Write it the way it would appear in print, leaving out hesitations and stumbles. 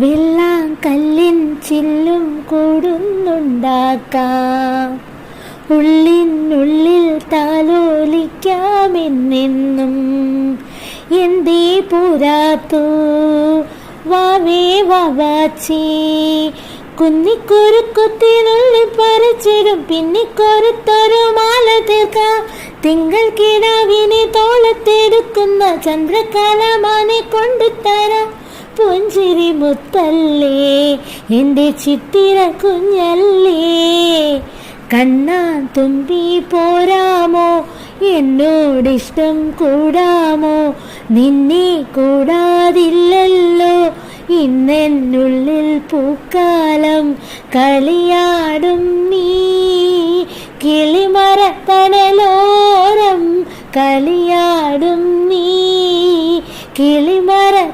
വെള്ളാങ്കല്ലിൻ ചില്ലും കൂടുന്നുണ്ടാക്കാം, ഉള്ളിനുള്ളിൽ താലോലിക്കാമെന്നെന്നും. എന്തേ പോരാത്തു വാവേ വാവാച്ചി, കുന്നിക്കുരുക്കുത്തിനുള്ളിൽ പറിച്ചിടും പിന്നിക്കൊരുത്തൊരു മാല തീർക്കാം. തിങ്കൾ കിടാവിനെ തോളത്തെടുക്കുന്ന ചന്ദ്രകലാമാനെ കൊണ്ടുതരാം. പുഞ്ചിരി മുത്തല്ലേ എൻ്റെ ചിത്തിര കുഞ്ഞല്ലേ, കണ്ണാൻ തുമ്പി പോരാമോ എന്നോടിഷ്ടം കൂടാമോ. നിന്നെ കൂടാതില്ലല്ലോ ഇന്നെന്നുള്ളിൽ പൂക്കാലം. കളിയാടും നീ കിളിമരത്തണലോരം, കളിയാടും നീ കിളിമരത്തണലോരം.